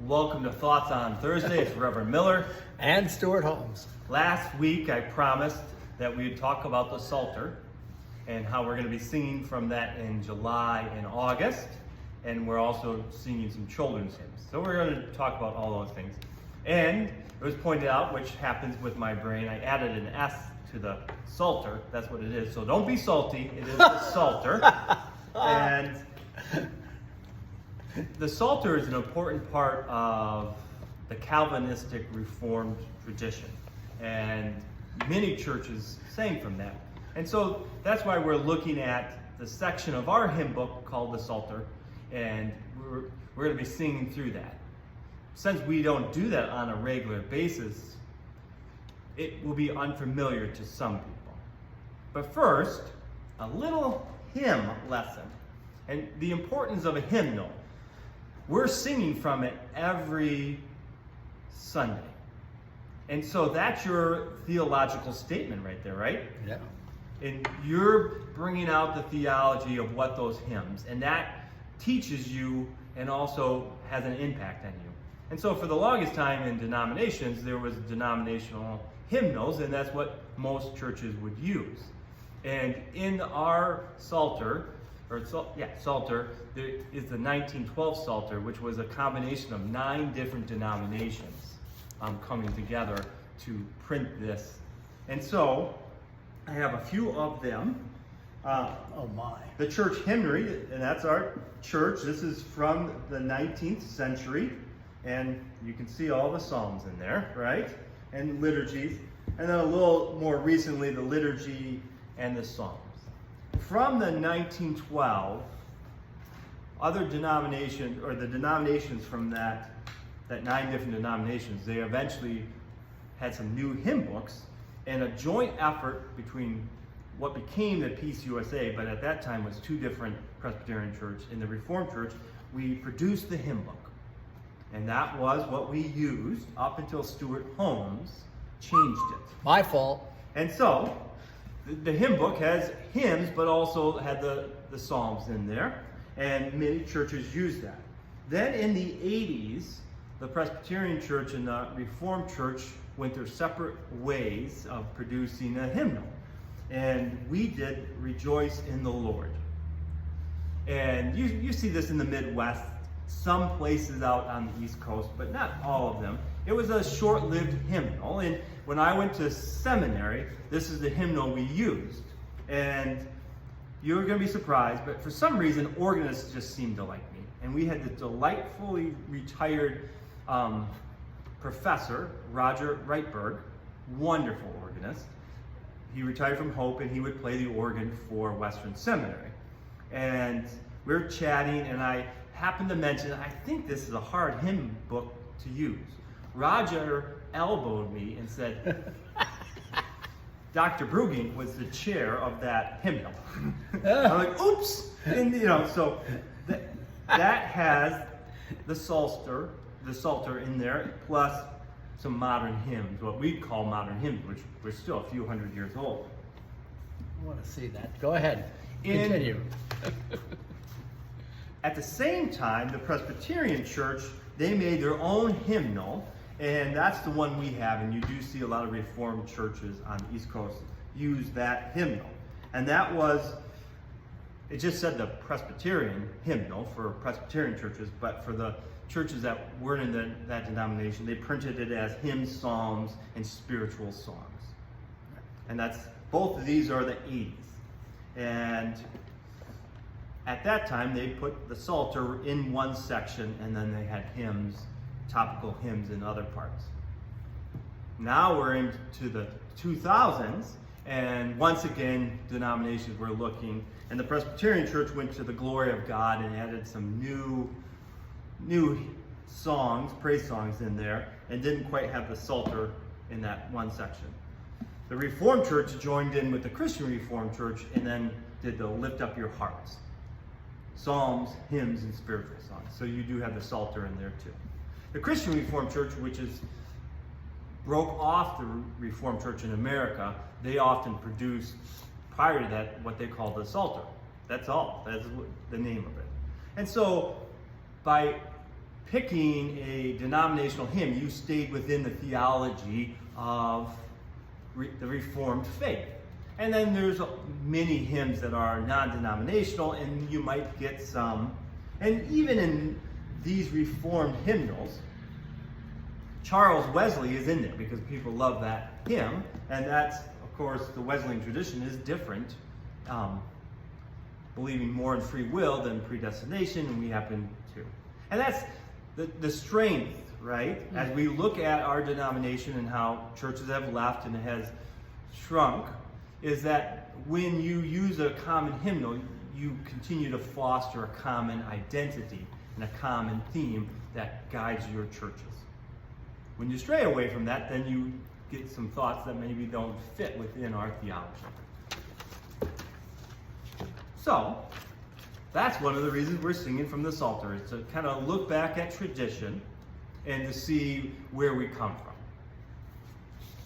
Welcome to Thoughts on Thursday. It's Reverend Miller. And Stuart Holmes. Last week I promised that we would talk about the Psalter and how we're going to be singing from that in July and August. And we're also singing some children's hymns. So we're going to talk about all those things. And it was pointed out, which happens with my brain, I added an S to the Psalter. That's what it is. So don't be salty. It is the Psalter. And the Psalter is an important part of the Calvinistic Reformed tradition, and many churches sang from that. And so that's why we're looking at the section of our hymn book called the Psalter, and we're going to be singing through that. Since we don't do that on a regular basis, it will be unfamiliar to some people. But first, a little hymn lesson, and the importance of a hymnal. We're singing from it every Sunday. And so that's your theological statement right there, right? Yeah. And you're bringing out the theology of what those hymns, and that teaches you and also has an impact on you. And so for the longest time in denominations, there was denominational hymnals, and that's what most churches would use. And in our Psalter, Psalter, there is the 1912 Psalter, which was a combination of 9 different denominations coming together to print this. And so, I have a few of them. Oh my. The church hymnary, and that's our church. This is from the 19th century, and you can see all the psalms in there, right? And liturgies. And then a little more recently, the liturgy and the psalms. From the 1912, other denominations, or the denominations from that 9 different denominations, they eventually had some new hymn books, and a joint effort between what became the Peace USA, but at that time was 2 different Presbyterian churches. In the Reformed Church, we produced the hymn book. And that was what we used up until Stuart Holmes changed it. My fault. And so, the hymn book has hymns, but also had the psalms in there, and many churches use that. Then in the 80s, the Presbyterian Church and the Reformed Church went their separate ways of producing a hymnal. And we did Rejoice in the Lord. And you see this in the Midwest, some places out on the East Coast, but not all of them. It was a short-lived hymnal, and when I went to seminary, this is the hymnal we used. And you're going to be surprised, but for some reason, organists just seemed to like me. And we had the delightfully retired professor, Roger Reitberg, wonderful organist. He retired from Hope, and he would play the organ for Western Seminary. And we were chatting, and I happened to mention, I think this is a hard hymn book to use. Roger elbowed me and said, Dr. Bruging was the chair of that hymnal. I'm like, oops! And so that has the Psalter in there, plus some modern hymns, what we call modern hymns, which we're still a few hundred years old. I want to see that. Go ahead. Continue. At the same time, the Presbyterian Church, they made their own hymnal, and that's the one we have, and you do see a lot of Reformed churches on the East Coast use that hymnal. And that was, it just said the Presbyterian hymnal for Presbyterian churches, but for the churches that weren't in that denomination, they printed it as hymns, psalms, and spiritual songs. And both of these are the 80s. And at that time, they put the Psalter in one section, and then they had hymns, topical hymns in other parts. Now we're into the 2000s, and once again, denominations were looking, and the Presbyterian Church went to the glory of God and added some new songs, praise songs in there, and didn't quite have the Psalter in that one section. The Reformed Church joined in with the Christian Reformed Church and then did the Lift Up Your Hearts. Psalms, hymns, and spiritual songs. So you do have the Psalter in there too. The Christian Reformed Church, which broke off the Reformed Church in America, they often produced, prior to that, what they call the Psalter. That's all. That's the name of it. And so, by picking a denominational hymn, you stayed within the theology of the Reformed faith. And then there's many hymns that are non-denominational, and you might get some. And even in these Reformed hymnals, Charles Wesley is in there because people love that hymn, and that's, of course, the Wesleyan tradition is different, believing more in free will than predestination, and we happen to. And that's the strength, right? As we look at our denomination and how churches have left and it has shrunk, is that when you use a common hymnal, you continue to foster a common identity and a common theme that guides your churches. When you stray away from that, then you get some thoughts that maybe don't fit within our theology. So, that's one of the reasons we're singing from the Psalter, is to kind of look back at tradition and to see where we come from.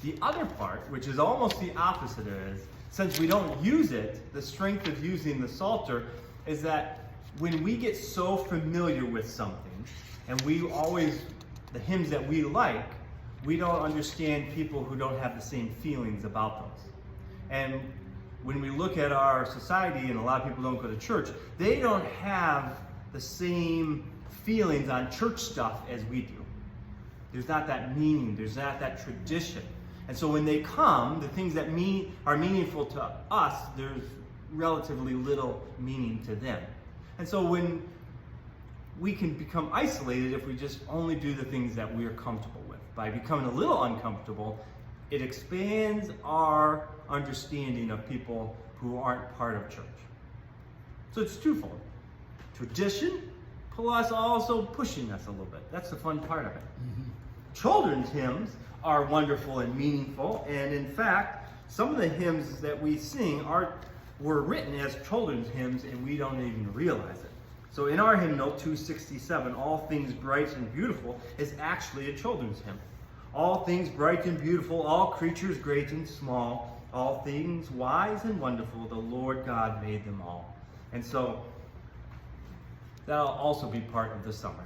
The other part, which is almost the opposite, is since we don't use it, the strength of using the Psalter is that when we get so familiar with something, and the hymns that we like, we don't understand people who don't have the same feelings about those. And when we look at our society, and a lot of people don't go to church, they don't have the same feelings on church stuff as we do. There's not that meaning, there's not that tradition. And so when they come, the things that are meaningful to us, there's relatively little meaning to them. And so when we can become isolated if we just only do the things that we're comfortable with. By becoming a little uncomfortable, it expands our understanding of people who aren't part of church. So it's twofold. Tradition, plus also pushing us a little bit. That's the fun part of it. Mm-hmm. Children's hymns are wonderful and meaningful, and in fact, some of the hymns that we sing were written as children's hymns, and we don't even realize it. So in our hymnal, 267, All Things Bright and Beautiful, is actually a children's hymn. All things bright and beautiful, all creatures great and small, all things wise and wonderful, the Lord God made them all. And so that'll also be part of the summer.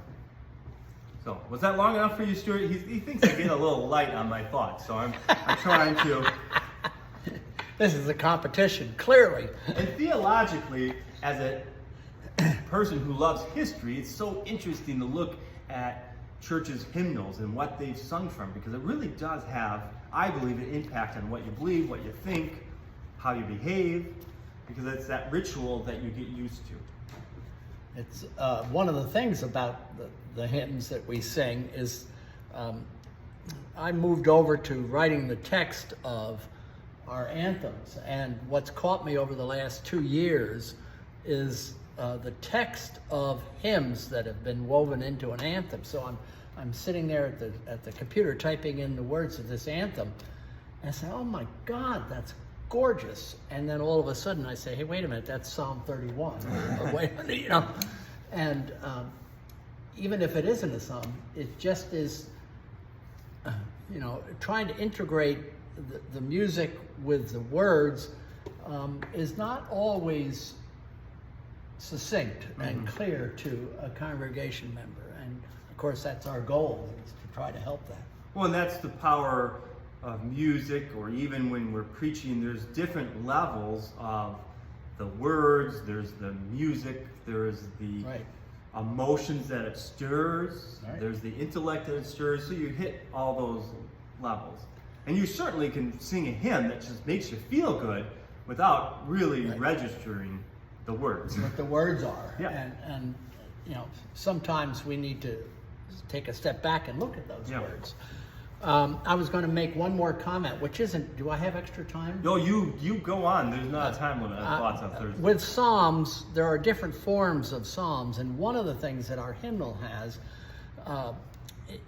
So was that long enough for you, Stuart? He thinks I get a little light on my thoughts, so I'm trying to. This is a competition, clearly. And theologically, as a person who loves history, it's so interesting to look at churches' hymnals and what they've sung from, because it really does have, I believe, an impact on what you believe, what you think, how you behave, because it's that ritual that you get used to. It's one of the things about the hymns that we sing is I moved over to writing the text of our anthems, and what's caught me over the last 2 years is the text of hymns that have been woven into an anthem. So I'm sitting there at the computer typing in the words of this anthem, and I say, oh my God, that's gorgeous. And then all of a sudden I say, hey, wait a minute, that's Psalm 31. Or wait a minute, you know. And even if it isn't a psalm, it just is, trying to integrate the music with the words is not always succinct and clear to a congregation member. And of course, that's our goal, is to try to help that. Well, and that's the power of music, or even when we're preaching, there's different levels of the words, there's the music, there's the emotions that it stirs, there's the intellect that it stirs, so you hit all those levels. And you certainly can sing a hymn that just makes you feel good without really registering the words. What the words are. Yeah. And sometimes we need to take a step back and look at those words. I was going to make one more comment, which isn't, do I have extra time? No, you go on. There's not a time limit on thoughts on Thursday. With psalms, there are different forms of psalms, and one of the things that our hymnal has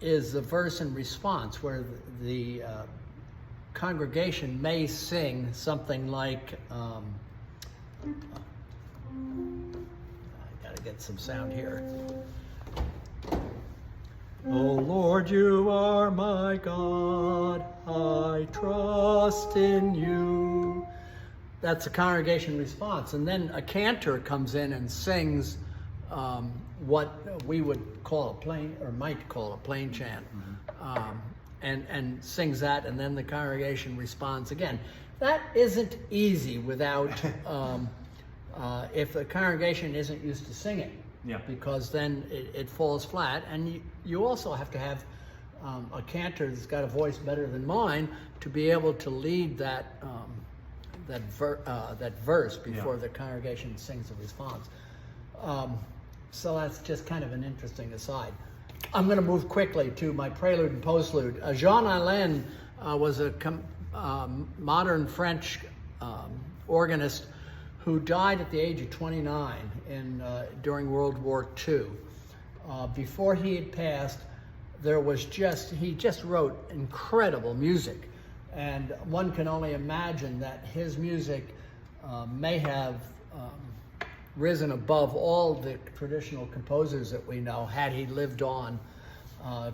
is the verse and response, where the congregation may sing something like, I gotta get some sound here. O Lord, you are my God, I trust in you. That's a congregation response. And then a cantor comes in and sings what we would call a plain, or might call a plain chant, and sings that, and then the congregation responds again. That isn't easy without, if the congregation isn't used to singing, because then it falls flat, and you also have to have a cantor that's got a voice better than mine to be able to lead that verse before the congregation sings a response. So that's just kind of an interesting aside. I'm going to move quickly to my prelude and postlude. Jean Alain was a modern French organist who died at the age of 29 during World War II. Before he had passed, he just wrote incredible music. And one can only imagine that his music may have risen above all the traditional composers that we know had he lived on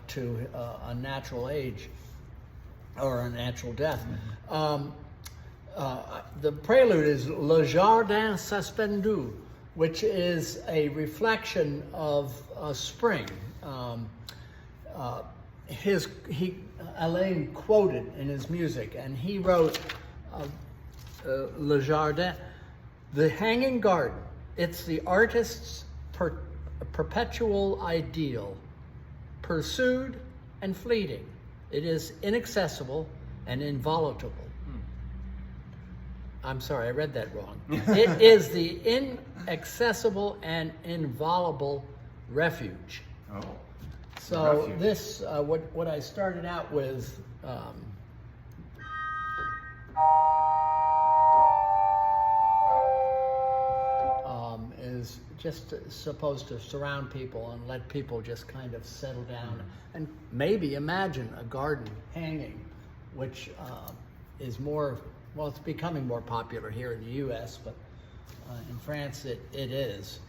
to a natural age or a natural death. The prelude is Le Jardin Suspendu, which is a reflection of spring. Alain quoted in his music, and he wrote Le Jardin, the hanging garden. It's the artist's perpetual ideal, pursued and fleeting. It is inaccessible and inviolable. I'm sorry, I read that wrong. It is the inaccessible and inviolable refuge. Oh. So Refuge. this, what I started out with, is just supposed to surround people and let people just kind of settle down and maybe imagine a garden hanging, which is more, well, it's becoming more popular here in the U.S., but in France it is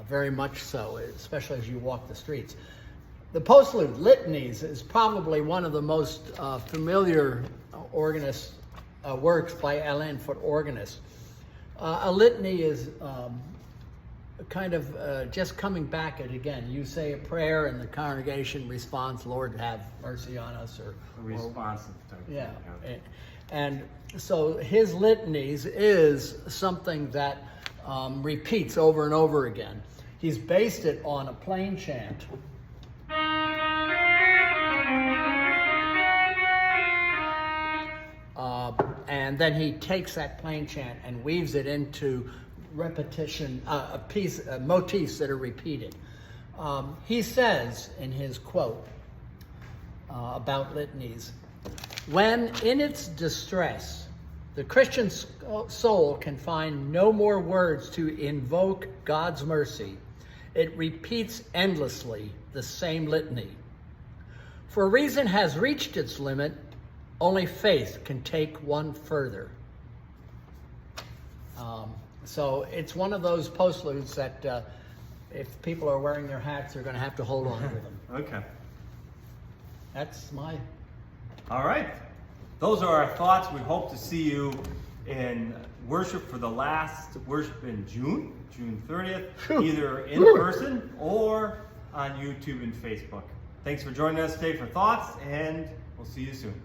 very much so, especially as you walk the streets. The postlude, litanies, is probably one of the most familiar organist works by Alain for organist. A litany is kind of just coming back at again. You say a prayer and the congregation responds, Lord, have mercy on us, or A responsive type. yeah. And so his litanies is something that repeats over and over again. He's based it on a plain chant. And then he takes that plain chant and weaves it into repetition, motifs that are repeated. He says in his quote about litanies, when in its distress, the Christian soul can find no more words to invoke God's mercy, it repeats endlessly the same litany. For reason has reached its limit, only faith can take one further. So it's one of those postludes that if people are wearing their hats, they're going to have to hold on to them. Okay. That's my... All right. Those are our thoughts. We hope to see you in worship for the last worship in June 30th, either in person or on YouTube and Facebook. Thanks for joining us today for Thoughts, and we'll see you soon.